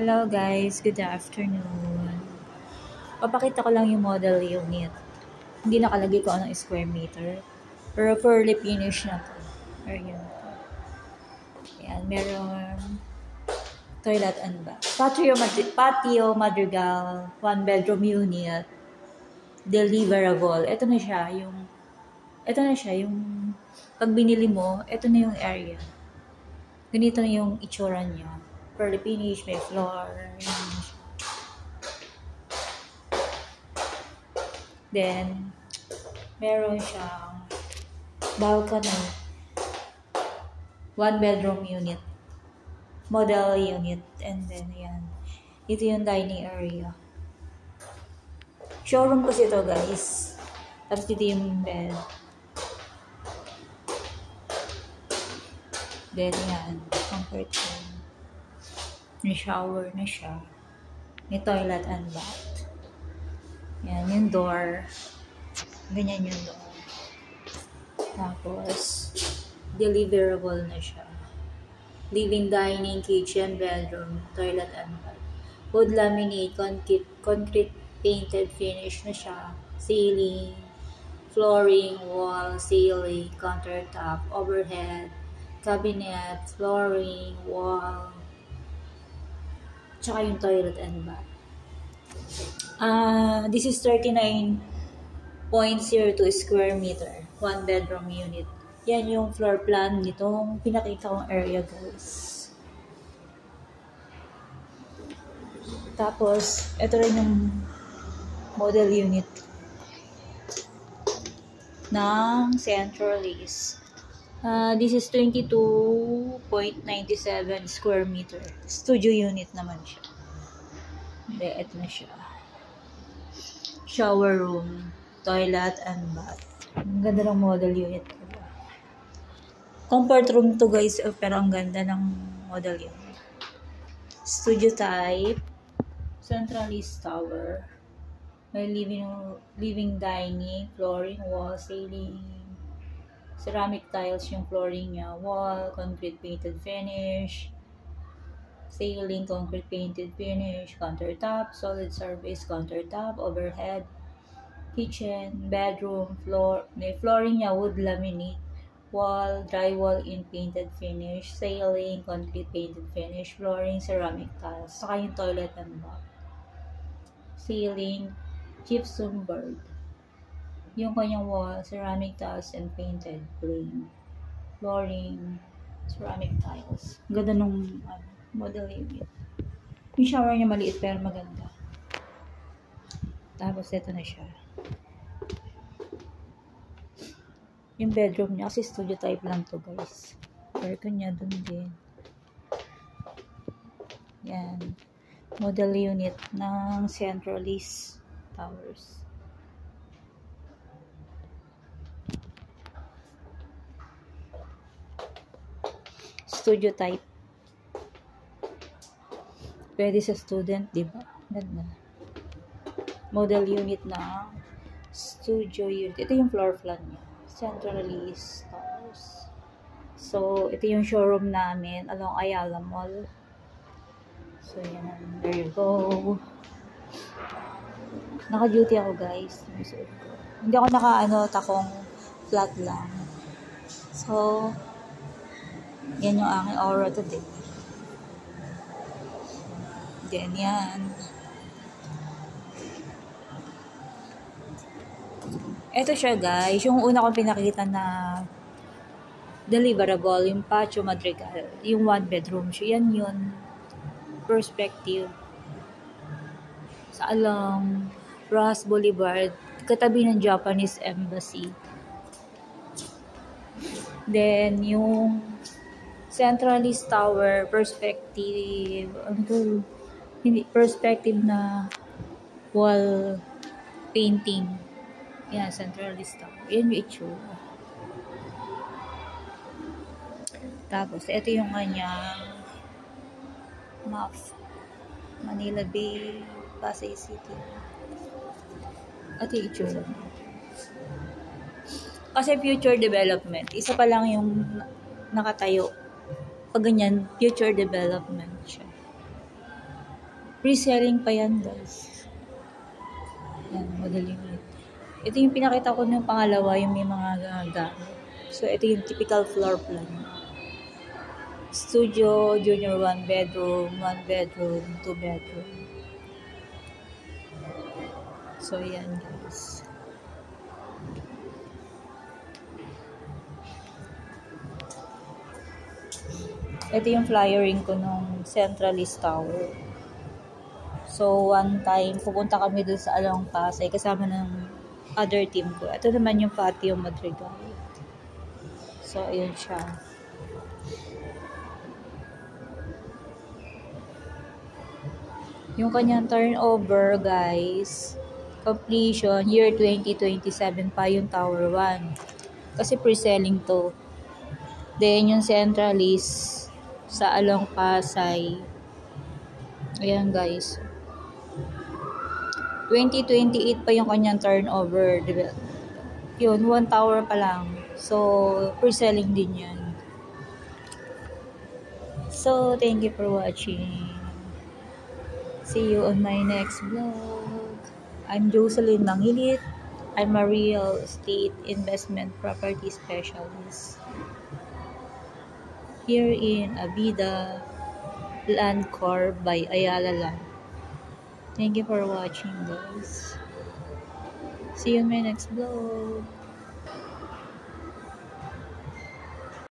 Hello guys, good afternoon. Papakita ko lang yung model unit. Hindi nakalagay ko anong square meter. Pero fully finished na to. Ayan. Ayan, meron toilet and bath. Patio madrigal, one bedroom unit, deliverable. Ito na siya, yung pag binili mo, ito na yung area. Ganito na yung itsura niya. Fully finished, may floor. Then, meron siyang balcony. One bedroom unit. Model unit. And then, ayan. Ito yung dining area. Showroom kasi ito, guys. Tapos dito yung bed. Then, yan. Comfort room. May shower na siya. May toilet and bath. Yan, yung door. Ganyan yung door. Tapos, deliverable na siya. Living, dining, kitchen, bedroom, toilet and bath. Wood laminate, concrete painted finish na siya. Ceiling, flooring, wall, ceiling, countertop, overhead, cabinet, flooring, wall, tsaka yung toilet and bath. This is 39.02 square meter. One bedroom unit. Yan yung floor plan nitong pinakita kong area, guys. Tapos, ito rin yung model unit ng Central East. This is 22.97 square meter. Studio unit naman siya. Hindi, ito na siya. Shower room, toilet, and bath. Ang ganda ng model unit. Comfort room to, guys, pero ang ganda ng model unit. Studio type, Central East Tower. May living, dining, flooring, wall, ceiling, ceramic tiles yung flooring niya, wall, concrete painted finish, ceiling, concrete painted finish, countertop, solid surface countertop, overhead, kitchen, bedroom, floor, may flooring niya, wood laminate, wall, drywall in painted finish, ceiling, concrete painted finish, flooring, ceramic tiles, saka yung toilet and bath. Ceiling, gypsum board. Yung kanyang wall, ceramic tiles and painted plain. Flooring, ceramic tiles. Ganda nung model unit. Yung shower niya maliit pero maganda. Tapos ito na siya. Yung bedroom niya, kasi studio type lang to, guys. Aircon niya dun din. Yan. Model unit ng Central East Towers. Studio type. Pwede sa student, diba? Ganda. Model unit na studio unit. Ito yung floor plan niya. Central East Towers. So, ito yung showroom namin along Ayala Mall. So, yan. There you go. Naka-duty ako, guys. Hindi ako takong flat lang. So, yan yung aking aura today. Then, yan. Ito siya, guys. Yung una kong pinakita na deliverable, yung patio madrigal. Yung one bedroom siya. Yan yun. Perspective. Sa along Ross Boulevard. Katabi ng Japanese Embassy. Then, yung Central East Tower, perspective, perspective na wall painting. Yan, Central East Tower. Yan yung itsura. Tapos, ito yung kanyang map. Manila Bay, Pasay City. At yung itsura. Kasi future development, isa pa lang yung nakatayo. Pag ganyan, future development siya. Pre-selling pa yan, guys. Yan, model unit. Ito yung pinakita ko ng pangalawa, yung may mga gamit. So, ito yung typical floor plan. Studio, junior 1 bedroom, 1 bedroom, 2 bedroom. So, yan, guys. Ito yung flyering ko nung Centralist Tower. So, one time, pupunta kami doon sa Along Pasay kasama ng other team ko. Ito naman yung Patio Madrigal. So, ayun siya. Yung kanyang turnover, guys, completion, year 2027 pa yung Tower 1. Kasi pre-selling to. Then, yung Centralist sa Along Pasay. Ayan, guys. 2028 pa yung kanyang turnover. Diba? Yun, 1 tower pa lang. So, pre-selling din yan. So, thank you for watching. See you on my next vlog. I'm Jocelyn Mangilit. I'm a real estate investment property specialist here in Abida Land Corp by Ayala Land. Thank you for watching, guys. See you in my next vlog.